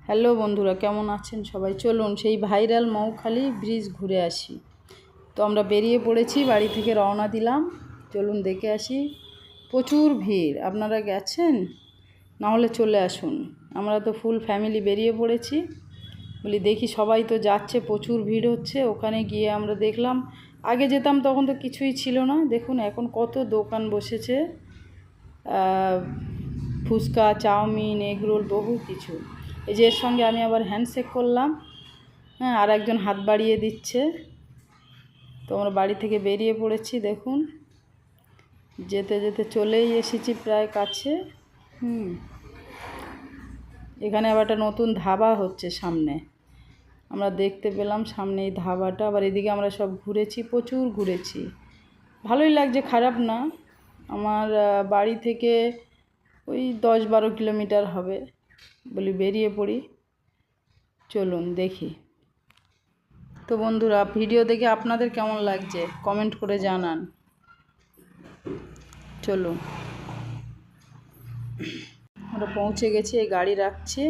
Hello বন্ধুরা, কেমন আছেন সবাই? চলুন সেই ভাইরাল মৌখালি ব্রিজ ঘুরে আসি। তো আমরা বেরিয়ে পড়েছি, বাড়ি থেকে রওনা দিলাম। চলুন দেখে আসি। প্রচুর ভিড়। আপনারা গেছেন? না হলে চলে আসুন। আমরা তো ফুল ফ্যামিলি বেরিয়ে পড়েছি। বলি দেখি, সবাই তো যাচ্ছে, প্রচুর ভিড় হচ্ছে। ওখানে গিয়ে আমরা দেখলাম, আগে যেতাম তখন তো কিছুই ছিল না। দেখুন এখন কত দোকান বসেছে, ফুচকা, চাউমিন, এগরোল, বহু কিছু। এই যে এর সঙ্গে আমি আবার হ্যান্ডশেক করলাম, হ্যাঁ, আর একজন হাত বাড়িয়ে দিচ্ছে। তো আমরা বাড়ি থেকে বেরিয়ে পড়েছি। দেখুন যেতে যেতে চলেই এসেছি প্রায় কাছে। এখানে আবার একটা নতুন ধাবা হচ্ছে সামনে, আমরা দেখতে পেলাম সামনে এই ধাবাটা। আবার এদিকে আমরা সব ঘুরেছি, প্রচুর ঘুরেছি, ভালোই লাগছে, খারাপ না। আমার বাড়ি থেকে ওই 10-12 কিলোমিটার হবে। বলি বেরিয়ে পড়ি, চলুন দেখি। তো বন্ধুরা, ভিডিও দেখে আপনাদের কেমন লাগছে কমেন্ট করে জানান। চলুন, আমরা পৌঁছে গেছি, এই গাড়ি রাখছি।